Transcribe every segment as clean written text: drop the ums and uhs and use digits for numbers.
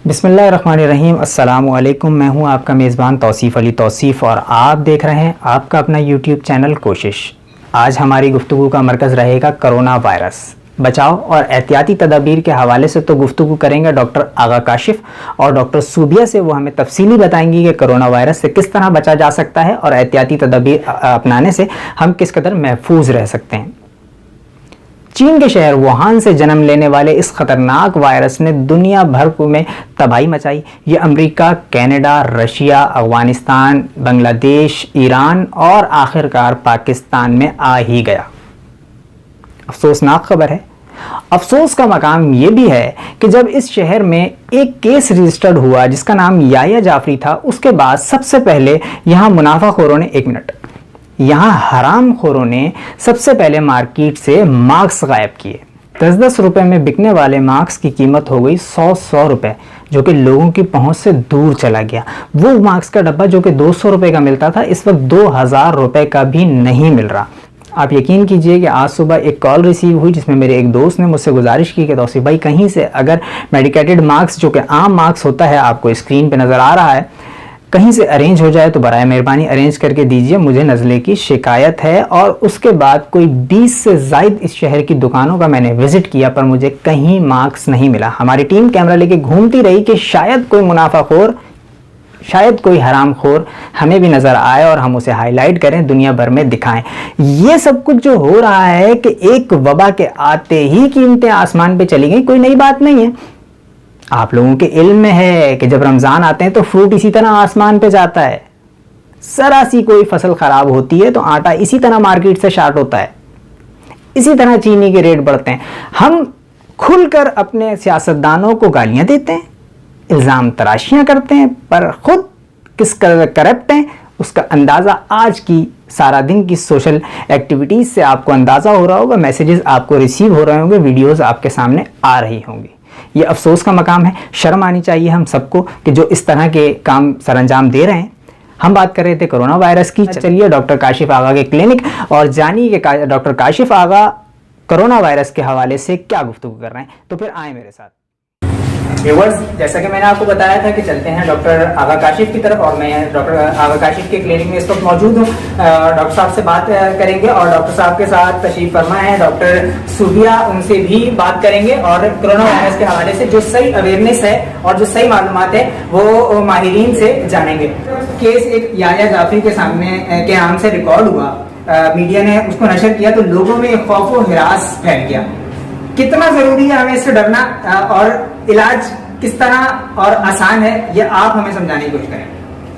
बिस्मिल्लाहिर्रहमानिर्रहीम। अस्सलामुअलैकुम। मैं हूं आपका मेज़बान तौसीफ़ अली तौसीफ़ और आप देख रहे हैं आपका अपना यूट्यूब चैनल कोशिश। आज हमारी गुफ्तगू का मरकज़ रहेगा कोरोना वायरस बचाव और एहतियाती तदाबीर के हवाले से। तो गुफ्तगू करेंगे डॉक्टर आगा काशिफ और डॉक्टर सूबिया से। वो हमें तफसीली बताएंगी कि कोरोना वायरस से किस तरह बचा जा सकता है और एहतियाती तदाबीर अपनाने से हम किस कदर महफूज रह सकते हैं। चीन के शहर वुहान से जन्म लेने वाले इस खतरनाक वायरस ने दुनिया भर में तबाही मचाई। ये America, Canada, Russia, Afghanistan, Bangladesh, Iran और आखिरकार पाकिस्तान में आ ही गया। अफसोसनाक खबर है। अफसोस का मकाम यह भी है कि जब इस शहर में एक केस रजिस्टर्ड हुआ जिसका नाम याया जाफरी था, उसके बाद सबसे पहले यहां मुनाफाखोरों ने यहां हरामखोरों ने सबसे पहले मार्केट से मास्क गायब किए। 10-10 रुपए में बिकने वाले मास्क की कीमत हो गई 100 रुपए, जो कि लोगों की पहुंच से दूर चला गया। वो मास्क का डब्बा जो कि 200 रुपए का मिलता था, इस वक्त 2000 रुपए का भी नहीं मिल रहा। आप यकीन कीजिए कि आज सुबह एक कॉल रिसीव हुई जिसमें मेरे एक दोस्त ने मुझसे गुजारिश की कि तौसीफ भाई, कहीं से अगर मेडिकेटेड मास्क जो कि आम मास्क होता है, आपको स्क्रीन पे नज़र आ रहा है, कहीं से अरेंज हो जाए तो बराए मेहरबानी अरेंज करके दीजिए, मुझे नज़ले की शिकायत है। और उसके बाद कोई 20 से ज़ायद इस शहर की दुकानों का मैंने विजिट किया, पर मुझे कहीं मास्क नहीं मिला। हमारी टीम कैमरा लेके घूमती रही कि शायद कोई मुनाफाखोर, शायद कोई हरामखोर हमें भी नज़र आए और हम उसे हाईलाइट करें, दुनिया भर में दिखाएं। ये सब कुछ जो हो रहा है कि एक वबा के आते ही कीमतें आसमान पे चली गई, कोई नई बात नहीं है। आप लोगों के इल्म में है कि जब रमज़ान आते हैं तो फ्रूट इसी तरह आसमान पे जाता है। जरा सी कोई फसल खराब होती है तो आटा इसी तरह मार्केट से शार्ट होता है, इसी तरह चीनी के रेट बढ़ते हैं। हम खुलकर अपने सियासतदानों को गालियां देते हैं, इल्ज़ाम तराशियां करते हैं, पर खुद किस कदर करप्ट हैं उसका अंदाज़ा आज की सारा दिन की सोशल एक्टिविटीज़ से आपको अंदाज़ा हो रहा होगा। मैसेजेस आपको रिसीव हो रहे होंगे, वीडियोज़ आपके सामने आ रही होंगी। ये अफसोस का मकाम है। शर्म आनी चाहिए हम सबको कि जो इस तरह के काम सरअंजाम दे रहे हैं। हम बात कर रहे थे कोरोना वायरस की। चलिए डॉक्टर काशिफ आगा के क्लिनिक और जानिए कि डॉक्टर काशिफ आगा कोरोना वायरस के हवाले से क्या गुफ्तगू कर रहे हैं। तो फिर आए मेरे साथ। व्यूअर्स, जैसा कि मैंने आपको बताया था कि चलते हैं डॉक्टर आगा काशिफ की तरफ, और मैं डॉक्टर आगा काशिफ के क्लिनिक में इस वक्त मौजूद हूँ। डॉक्टर साहब से बात करेंगे और डॉक्टर साहब के साथ तशरीफ फरमा है डॉक्टर सूबिया, उनसे भी बात करेंगे और कोरोना वायरस के हवाले से जो सही अवेयरनेस है और जो सही मालूमात है वो माहिरीन से जानेंगे। केस एक याया जाफरी के सामने के नाम से रिकॉर्ड हुआ, मीडिया ने उसको नशर किया तो लोगों में खौफ व हिरास फैल गया। कितना जरूरी है हमें इससे डरना और इलाज किस तरह और आसान है, ये आप हमें समझाने की कोशिश करें।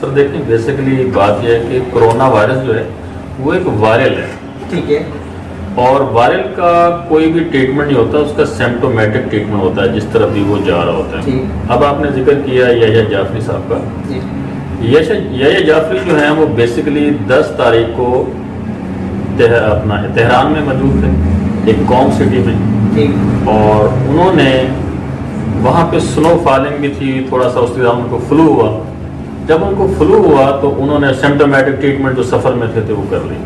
सर देखिए, बेसिकली बात यह है कि कोरोना वायरस जो है वो एक वायरल है, ठीक है, और वायरल का कोई भी ट्रीटमेंट नहीं होता, उसका सिम्प्टोमेटिक ट्रीटमेंट होता है जिस तरफ भी वो जा रहा होता है। अब आपने जिक्र किया याया जाफरी साहब का। याया जाफरी जो है वो बेसिकली 10 तारीख को अपना तेहरान में मौजूद थे, एक कॉम सिटी में, और उन्होंने वहाँ पे स्नो फॉलिंग भी थी, थोड़ा सा उसके बाद उनको फ्लू हुआ। जब उनको फ्लू हुआ तो उन्होंने सिम्प्टोमेटिक ट्रीटमेंट जो सफ़र में थे वो कर ली,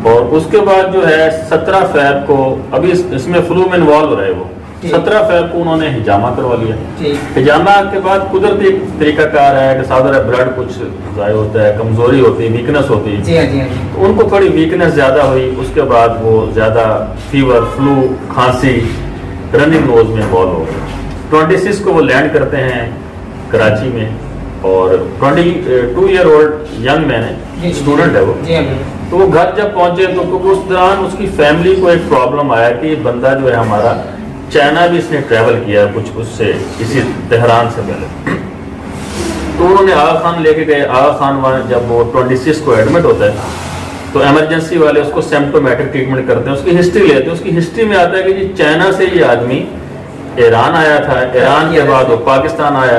और उसके बाद जो है 17 फरवरी को, अभी इसमें फ्लू में इन्वॉल्व रहे वो, 17 फरवरी को उन्होंने हिजामा करवा लिया। हिजामा के बाद कुदरती एक तरीकाकार है कि साधारण ब्लड कुछ ज़ाया होता है, कमजोरी होती है, वीकनेस होती है, तो उनको थोड़ी वीकनेस ज़्यादा हुई। उसके बाद वो ज़्यादा फीवर, फ्लू, खांसी, रनिंग नोज में इन्वॉल्व हो गए। 26 को वो लैंड करते हैं कराची में, और 22 ईयर ओल्ड यंग मैन है, स्टूडेंट है वो। तो वो घर जब पहुंचे तो उस दौरान उसकी फैमिली को एक प्रॉब्लम आया कि ये बंदा जो है हमारा चाइना भी इसने ट्रैवल किया कुछ उससे, इसी तेहरान से पहले। तो उन्होंने आगा खान लेके गए। आगा खान जब वो 26 को एडमिट होता है तो इमरजेंसी वाले उसको सिम्प्टोमेटिक ट्रीटमेंट करते हैं, उसकी हिस्ट्री लेते हैं। उसकी हिस्ट्री में आता है कि जी चाइना से ये आदमी ईरान आया था, ईरान के बाद वो पाकिस्तान आया।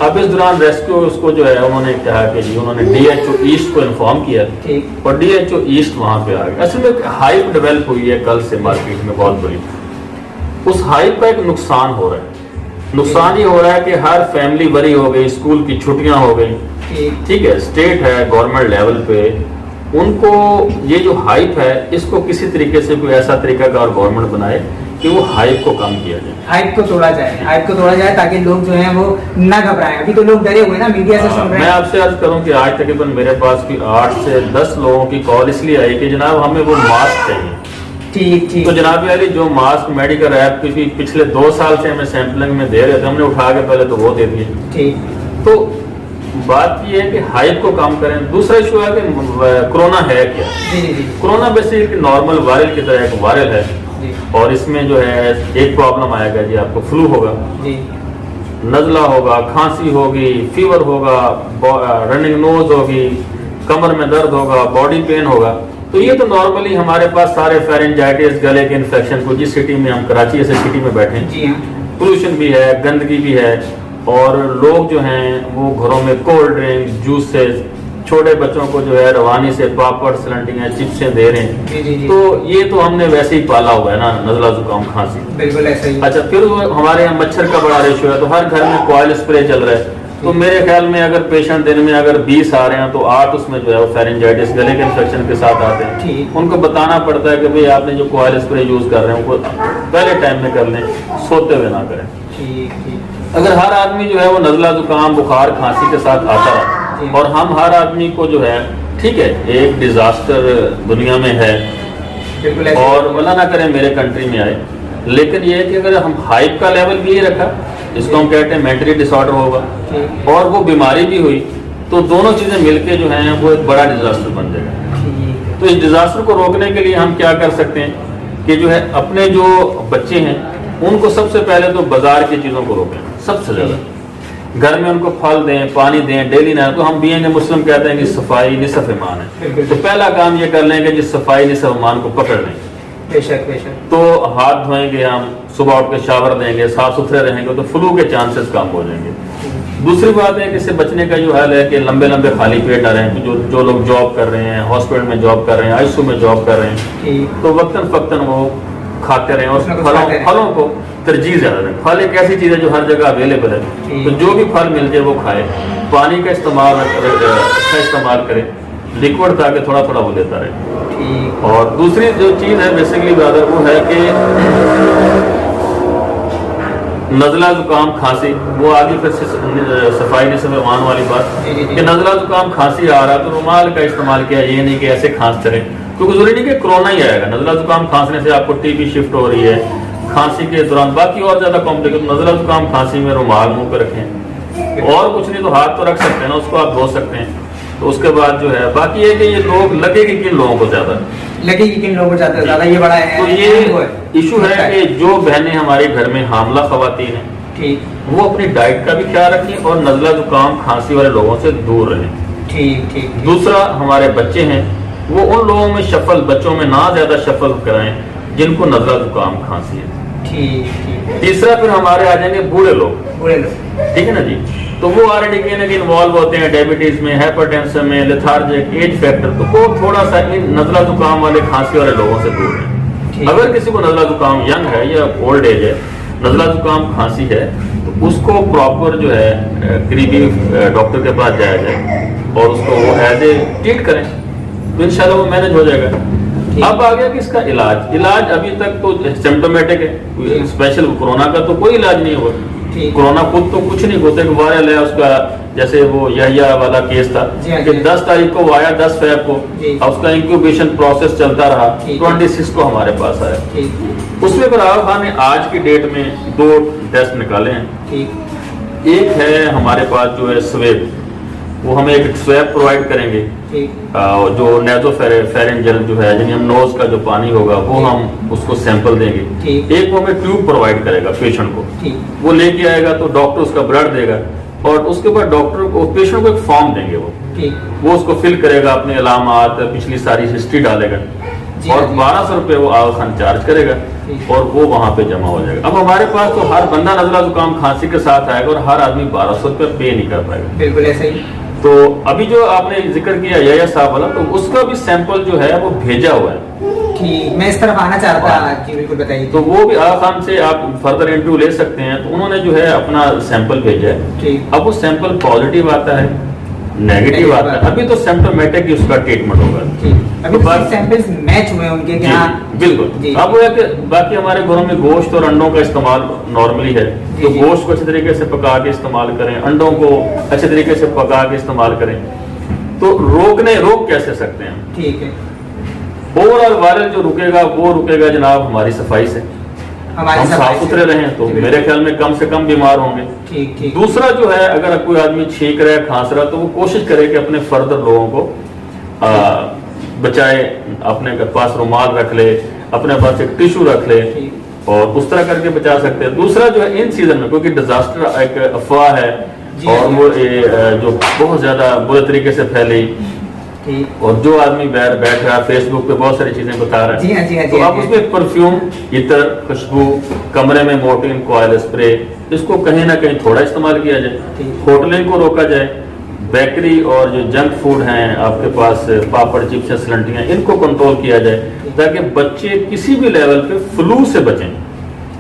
अब इस दौरान रेस्क्यू उसको जो है उन्होंने कहा कि जी उन्होंने DHO ईस्ट को इन्फॉर्म किया, और DHO ईस्ट वहाँ पे आ गया। असल में हाइप डेवलप हुई है कल से मार्केट में बहुत बड़ी। उस हाइप का एक नुकसान हो रहा है। नुकसान ये हो रहा है कि हर फैमिली वरी हो गई, स्कूल की छुट्टियां हो गई, ठीक है, स्टेट है, गवर्नमेंट लेवल पे उनको ये जो हाइप है इसको किसी तरीके से कोई ऐसा तरीका का और गवर्नमेंट बनाए कि वो हाइप को कम किया जाए, हाइप को तोड़ा जाए ताकि लोग जो हैं वो ना घबराएं। अभी तो लोग डरे हुए ना, मीडिया से सुन रहे मैं हैं। आपसे अर्ज करूं कि आज तकरीबन मेरे पास की 8 से 10 लोगों की कॉल इसलिए आई कि जनाब हमें वो मास्क चाहिए। ठीक तो जनाब यारी जो मास्क मेडिकल ऐप क्योंकि पिछले 2 साल से हमें सैंपलिंग में दे रहे थे, हमने उठा के पहले तो वो दे दिए। ठीक। तो बात ये है कि हाइप को कम करें। दूसरा इशू है कि कोरोना है क्या। जी। कोरोना बेसिकली नॉर्मल वायरल की तरह एक वायरल है जी। और इसमें जो है एक प्रॉब्लम आएगा जी, आपको फ्लू होगा जी। नज़ला होगा, खांसी होगी, फीवर होगा, रनिंग नोज होगी, कमर में दर्द होगा, बॉडी पेन होगा। तो ये तो नॉर्मली हमारे पास सारे फेरेंजाइटिस, गले के इन्फेक्शन को, जिस सिटी में हम कराची जैसे सिटी में बैठे हैं, जी हाँ। पोल्यूशन भी है, गंदगी भी है और लोग जो हैं वो घरों में कोल्ड ड्रिंक, जूसेस, छोटे बच्चों को जो है रवानी से पापड़, सलंटियाँ, चिप्सें दे रहे हैं। जी। तो ये तो हमने वैसे ही पाला हुआ है ना, नज़ला जुकाम खांसी। बिल्कुल ऐसा ही। अच्छा, फिर हमारे यहाँ मच्छर का बड़ा रेशियो है, तो हर घर में कॉइल स्प्रे चल रहा है। तो मेरे ख्याल में अगर पेशेंट दिन में अगर 20 आ रहे हैं तो 8 उसमें जो है वो फेरेंजाइटिस, गले के इन्फेक्शन के साथ आते हैं। ठीक। उनको बताना पड़ता है कि भाई आपने जो कॉइल स्प्रे यूज कर रहे हैं वो पहले टाइम में कर लें, सोते हुए ना करें। ठीक। अगर हर आदमी जो है वो नज़ला जुकाम, बुखार, खांसी के साथ आता जी। है और हम हर आदमी को जो है, ठीक है, एक डिजास्टर दुनिया में है बिल्कुल ऐसा और अल्लाह ना करे मेरे कंट्री में आए, लेकिन ये है कि अगर हम हाइप का लेवल भी रखा, इसको हम कहते हैं मेंटली डिसऑर्डर होगा, ठीक। और वो बीमारी भी हुई, तो दोनों चीजें मिलके जो हैं वो एक बड़ा डिजास्टर बन जाएगा। ठीक। तो इस डिजास्टर को रोकने के लिए हम क्या कर सकते हैं कि जो है अपने जो बच्चे हैं उनको सबसे पहले तो बाजार की चीजों को रोकें सबसे ज्यादा। घर में उनको फल दें, पानी दें, डेली ना। तो हम बीइंग मुस्लिम कहते हैं कि सफाई निसफ ईमान है, तो पहला काम ये कर लें कि जिस सफाई निसफ ईमान को पकड़ लें। बेशक। तो हाथ धोएंगे, हम सुबह उठ के शावर देंगे, साफ सुथरे रहेंगे तो फ्लू के चांसेस कम हो जाएंगे। दूसरी बात है कि इससे बचने का जो हल है कि लंबे लंबे खाली पेट ना रहें। जो लोग जॉब कर रहे हैं, हॉस्पिटल में जॉब कर रहे हैं, आईसीयू में जॉब कर रहे हैं, तो वक्तन फक्तन वो खाते रहें और फलों को तरजीह ज्यादा दें। फल एक ऐसी चीज है जो हर जगह अवेलेबल है, तो जो भी फल मिल जाए वो खाए। पानी का इस्तेमाल अच्छा इस्तेमाल करें, लिक्विड ताकि थोड़ा थोड़ा वो लेता रहे। और दूसरी जो चीज है बेसिकली ब्रदर वो है कि नज़ला जुकाम खांसी, वो आगे फिर से सफाई निसफ ईमान वाली बात कि नज़ला जुकाम खांसी आ रहा तो रुमाल का इस्तेमाल किया, ये नहीं कि ऐसे खांसते रहे, क्योंकि जरूरी नहीं कि कोरोना ही आएगा। नज़ला जुकाम खांसने से आपको टीबी शिफ्ट हो रही है, खांसी के दौरान बाकी और ज्यादा कॉम्प्लिकेशन। नज़ला जुकाम खांसी में रुमाल मुंह पे रखें, और कुछ नहीं तो हाथ तो रख सकते हैं ना, उसको आप धो सकते हैं। तो उसके बाद जो है बाकी ये कि ये लोग लगेगी किन लोगों को ज्यादा ज्यादा ये बड़ा है। तो ये इशू है कि जो बहनें हमारे घर में हामला खवातीन हैं, ठीक, वो अपनी डाइट का भी ख्याल रखें और नज़ला जुकाम खांसी वाले लोगों से दूर रहें। ठीक। दूसरा, हमारे बच्चे हैं वो उन लोगों में शफल, बच्चों में ना ज्यादा शफल कराएं जिनको नज़ला जुकाम खांसी है। ठीक। तीसरा, फिर हमारे आ जाएंगे बूढ़े लोग, ठीक है ना जी। तो वो ऑलरेडी कहीं ना कहीं इन्वॉल्व होते हैं डायबिटीज में, हाइपरटेंशन में, लेथार्जिक, एज फैक्टर, तो वो थोड़ा सा इन नज़ला जुकाम वाले, खांसी वाले लोगों से दूर है। अगर किसी को नज़ला जुकाम यंग है या ओल्ड एज है, नज़ला जुकाम खांसी है, तो उसको प्रॉपर जो है करीबी डॉक्टर के पास जाया जाए और उसको वो एज ए ट्रीट करें, तो इंशाल्लाह वो मैनेज हो जाएगा। अब आ गया कि इसका इलाज अभी तक तो सिम्टोमेटिक है, स्पेशल कोरोना का तो कोई इलाज नहीं हुआ। कोरोना खुद तो कुछ नहीं होता, एक वायरल है उसका, जैसे वो यहिया वाला केस था कि 10 तारीख को आया, 10 फरवरी को, और उसका इंक्यूबेशन प्रोसेस चलता रहा, 26 को हमारे पास आया। उसमें फिर आगा खान ने आज की डेट में 2 टेस्ट निकाले हैं। एक है हमारे पास जो है स्वेब, वो हमें एक स्वैब प्रोवाइड करेंगे, जो नेजोफेरेंजल जो है, यानी हम नोज का जो पानी होगा वो हम उसको सैंपल देंगे। एक वो हमें ट्यूब प्रोवाइड करेगा पेशेंट को, वो लेके आएगा तो डॉक्टर उसका ब्लड देगा और उसके बाद डॉक्टर को, पेशेंट को एक फॉर्म देंगे, वो उसको फिल करेगा, अपने अलामात, पिछली सारी हिस्ट्री डालेगा और 1200 रुपये वो आगा खान चार्ज करेगा और वो वहां पे जमा हो जाएगा। अब हमारे पास तो हर बंदा नज़ला जुकाम खांसी के साथ आएगा और हर आदमी 1200 रुपये पे नहीं कर पाएगा। बिल्कुल ऐसे ही। तो अभी जो आपने जिक्र किया यहिया साहब वाला, तो उसका भी सैंपल जो है वो भेजा हुआ है। ठीक, मैं इस तरफ आना चाहता था, बिल्कुल बताइए। तो वो भी आगा खान से आप फर्दर इंटरव्यू ले सकते हैं। तो उन्होंने जो है अपना सैंपल भेजा है। अब वो सैंपल पॉजिटिव आता है नेगेटिव आता है, अभी तो सिम्टोमेटिक ही उसका ट्रीटमेंट होगा। अभी तो सैंपल्स मैच हुए उनके क्या? बिल्कुल। अब वो है कि बाकी हमारे घरों में गोश्त और अंडों का इस्तेमाल नॉर्मली है, तो गोश्त को अच्छे तरीके से पका के इस्तेमाल करें, अंडों को अच्छे तरीके से पका के इस्तेमाल करें, तो रोक कैसे सकते हैं? ठीक है। ओवरऑल वायरल जो रुकेगा वो रुकेगा जनाब हमारी सफाई से, हम साफ सुथरे रहें तो मेरे ख्याल में कम से कम बीमार होंगे। ठीक। दूसरा जो है, अगर कोई आदमी छींक रहा है, खांस रहा है, तो वो कोशिश करे कि अपने फर्दर लोगों को बचाए, अपने पास रुमाल रख ले, अपने पास एक टिश्यू रख ले, और उस तरह करके बचा सकते हैं। दूसरा जो है, इन सीजन में क्योंकि डिजास्टर एक अफवाह है और वो जो बहुत ज्यादा बुरे तरीके से फैली, और जो आदमी बैठ रहा है फेसबुक पे बहुत सारी चीजें बता रहा है, तो आप उसमें परफ्यूम, इतर, खुशबू, कमरे में मोर्टिन कॉइल स्प्रे, इसको कहीं ना कहीं थोड़ा इस्तेमाल किया जाए, होटलिंग को रोका जाए, बेकरी और जो जंक फूड हैं आपके पास, पापड़, चिप्स, सलंटियां, इनको कंट्रोल किया जाए, ताकि बच्चे किसी भी लेवल पे फ्लू से बचें।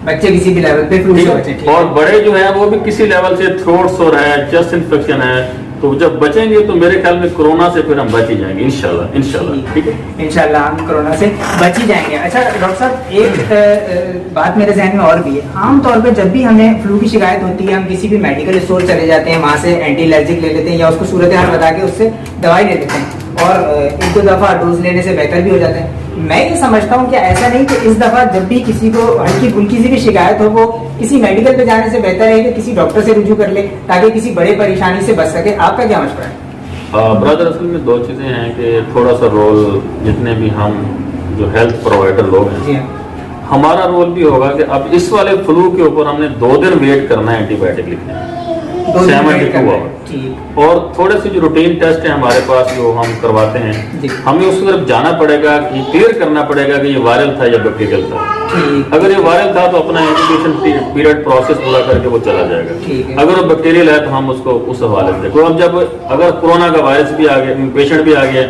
बच्चे किसी भी लेवल पे फ्लू से बचें, और बड़े जो हैं वो भी किसी लेवल से थ्रोट सो रहा है, चेस्ट इन्फेक्शन है, तो जब बचेंगे तो मेरे ख्याल में कोरोना से फिर हम बच ही जाएंगे इंशाल्लाह। ठीक है, इंशाल्लाह हम कोरोना से बच ही जाएंगे। अच्छा डॉक्टर साहब, एक बात मेरे जहन में और भी है। आमतौर पे जब भी हमें फ्लू की शिकायत होती है, हम किसी भी मेडिकल स्टोर चले जाते हैं, वहाँ से एंटी एलर्जिक ले लेते हैं या उसको सूरत हाल बता के उससे दवाई ले लेते हैं, और एक दो दफ़ा डोज लेने से बेहतर भी हो जाता है। मैं ये समझता हूँ कि ऐसा नहीं कि इस दफ़ा जब भी किसी को हल्की फुल्की सी भी शिकायत हो, वो किसी मेडिकल पे जाने से बेहतर है कि किसी डॉक्टर से रुजू कर ले, ताकि किसी बड़े परेशानी से बच सके। आपका क्या मशवरा है? ब्रदर, असल में दो चीज़ें हैं कि थोड़ा सा रोल, जितने भी हम जो हेल्थ प्रोवाइडर लोग हैं, हमारा रोल भी होगा कि अब इस वाले फ्लू के ऊपर हमने 2 दिन वेट करना है एंटीबायोटिक लिखने, 72 आवर, और थोड़े से जो रूटीन टेस्ट है हमारे पास जो हम करवाते हैं, हमें उस तरफ जाना पड़ेगा, कि क्लियर करना पड़ेगा कि ये वायरल था या बैक्टीरियल था। अगर ये वायरल था तो अपना इंक्यूबेशन पीरियड प्रोसेस पूरा करके वो चला जाएगा। अगर वो बैक्टीरियल है तो हम उसको उस हवाले से देखो। अब जब अगर कोरोना का वायरस भी आ गया, पेशेंट भी आ गया,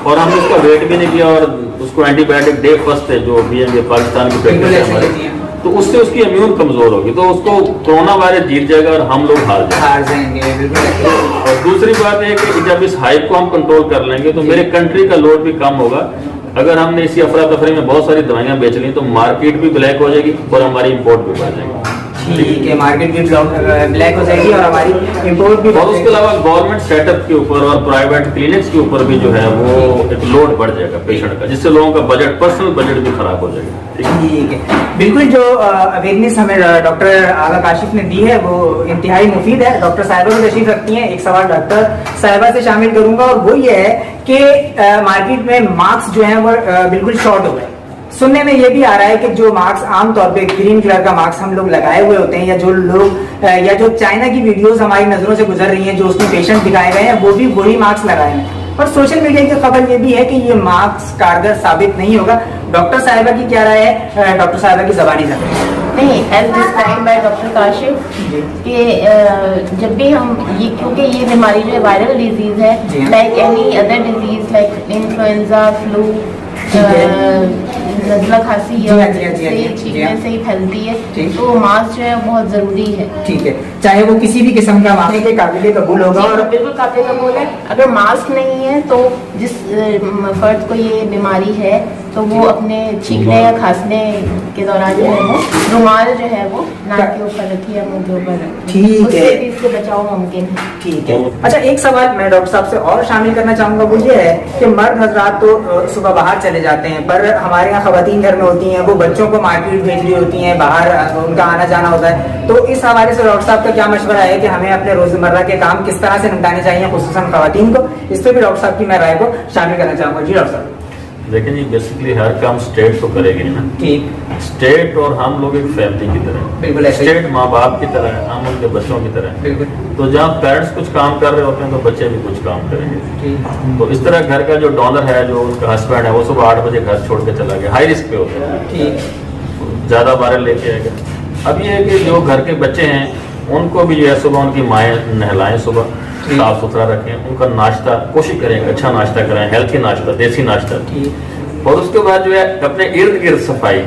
और हमने उसका वेट भी नहीं किया, और उसको एंटीबायोटिक डे फर्स्ट है जो बीएमजे पाकिस्तान की प्रैक्टिस है हमारे, तो उससे उसकी इम्यून कमजोर होगी, तो उसको कोरोना वायरस जीत जाएगा और हम लोग हार जाएंगे। और दूसरी बात है कि जब इस हाइप को हम कंट्रोल कर लेंगे तो मेरे कंट्री का लोड भी कम होगा। अगर हमने इसी अफरा तफरी में बहुत सारी दवाइयां बेच ली तो मार्केट भी ब्लैक हो जाएगी और हमारी इंपोर्ट भी बढ़ जाएगी। ठीक है, मार्केट भी ब्लैक हो जाएगी और हमारी इंपोर्ट भी। और उसके अलावा गवर्नमेंट सेटअप के ऊपर और प्राइवेट क्लिनिक्स के ऊपर भी जो है वो एक लोड बढ़ जाएगा पेशेंट का, जिससे लोगों का बजट, पर्सनल बजट भी खराब हो जाएगा। ठीक है, बिल्कुल। जो अवेयरनेस हमें डॉक्टर आगा काशिफ ने दी है वो इंतहाई मुफीद है। डॉक्टर साहिबा भी तशरीफ रखती हैं। एक सवाल डॉक्टर साहिबा से शामिल करूंगा, और वो ये है कि मार्केट में मास्क जो है वो बिल्कुल शॉर्ट हो गए। सुनने में ये भी आ रहा है कि जो मास्क आमतौर पे ग्रीन कलर का मास्क हम लोग लगाए हुए होते हैं, या जो लोग या जो चाइना की वीडियोस हमारी नजरों से गुजर रही हैं, जो उसमें पेशेंट दिखाए गए हैं, वो भी वही मास्क लगाए हैं। और सोशल मीडिया की खबर ये भी है कि ये मास्क कारगर साबित नहीं होगा। डॉक्टर साहिबा की क्या राय है? डॉक्टर साहिबा की ज़बानी नहीं, as described by doctor Kashif कि जब भी हम ये, क्योंकि ये बीमारी जो है वायरल डिजीज है, like any other disease like influenza, flu, नज़ला, खांसी छींकने से ही फैलती है, तो मास्क जो है बहुत जरूरी है। ठीक है, चाहे वो किसी भी किस्म का मास्क के काबिल कबूल होगा, और बिल्कुल काबिल कबूल है। अगर मास्क नहीं है तो जिस फर्द को ये बीमारी है तो वो अपने छींकने या खांसने के दौरान जो है वो रुमाल जो है वो नाक के ऊपर रखिए या मुंह के ऊपर रखिए। ठीक है, इससे बचाव मुमकिन है। ठीक है। अच्छा, एक सवाल मैं डॉक्टर साहब से और शामिल करना चाहूंगा, वो ये है कि मर्द हजरात तो सुबह बाहर चले जाते हैं, पर हमारे यहाँ खवातीन घर में होती हैं, वो बच्चों को मार्केट भेज रही होती हैं, बाहर उनका आना जाना होता है। तो इस हवाले से डॉक्टर साहब का क्या मशवरा है कि हमें अपने रोजमर्रा के काम किस तरह से निपटाने चाहिए, खुसूसन खवातीन को? इस पर भी डॉक्टर साहब की मैं राय को शामिल करना चाहूंगा। जी डॉक्टर साहब। लेकिन ये बेसिकली हर काम स्टेट तो करेगी ना। ठीक, स्टेट और हम लोग एक फैमिली की तरह, बिल्कुल ऐसे। स्टेट माँ बाप की तरह है, हम उनके बच्चों की तरह। बिल्कुल। तो जहाँ पेरेंट्स कुछ काम कर रहे होते हैं तो बच्चे भी कुछ काम करेंगे। ठीक। तो इस तरह घर का जो डॉनर है, जो उसका हस्बैंड है, वो सुबह 8 बजे घर छोड़ के चला गया, हाई रिस्क पे होता है। ठीक। ज्यादा बारह लेके आएगा। अब ये है कि जो घर के बच्चे हैं उनको भी जो है सुबह उनकी माएँ नहलाएं, सुबह साफ सुथरा रखें, उनका नाश्ता कोशिश करें अच्छा नाश्ता कराएं, हेल्थी नाश्ता, देसी नाश्ता। और उसके बाद जो है अपने इर्द गिर्द सफाई।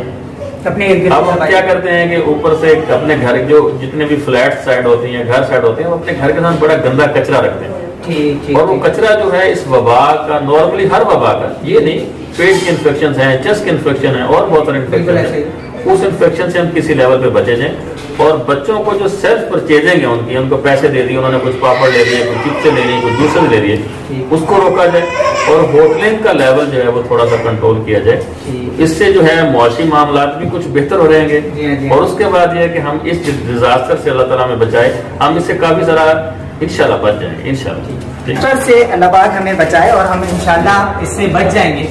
अपने इर्द गिर्द अब हम क्या करते हैं कि ऊपर से अपने घर जो जितने भी फ्लैट साइड होती हैं, घर साइड होते हैं, वो अपने घर के साथ बड़ा गंदा कचरा रखते हैं। ठीक और वो कचरा जो है इस वबा का, नॉर्मली हर वबा का, ये नहीं, पेट के इन्फेक्शन है, चेस्ट के इन्फेक्शन है और बहुत सारे बिल्कुल इन्फेक्शन ऐसे है, उस इन्फेक्शन से हम किसी लेवल पे बचे जाएं। और बच्चों को जो सेल्फ परचेजिंग है उनकी, उनको पैसे दे दिए, उन्होंने कुछ पापड़ ले लिए, कुछ चिप्स ले लिए, कुछ जूसेस ले लिए, उसको रोका जाए और होटलिंग का लेवल जो है वो थोड़ा सा कंट्रोल किया जाए। इससे जो है मुआशी मामलात भी कुछ बेहतर हो रहेंगे। और उसके बाद ये है कि हम इस डिजास्टर से अल्लाह ताला में बचाए, हम इससे काफी सारा इंशाल्लाह बच जाएंगे इंशाल्लाह। से अल्लाह पाक हमें बचाए और हम इंशाल्लाह इससे बच जाएंगे।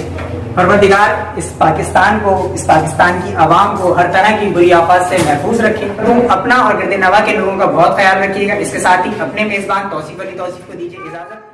परवरदिगार इस पाकिस्तान को, इस पाकिस्तान की आवाम को हर तरह की बुरी आफत से महफूज रखे। तुम अपना और गिरदे नवा के लोगों का बहुत ख्याल रखिएगा। इसके साथ ही अपने मेजबान तौसीफ अली तौसीफ को दीजिए इजाजत।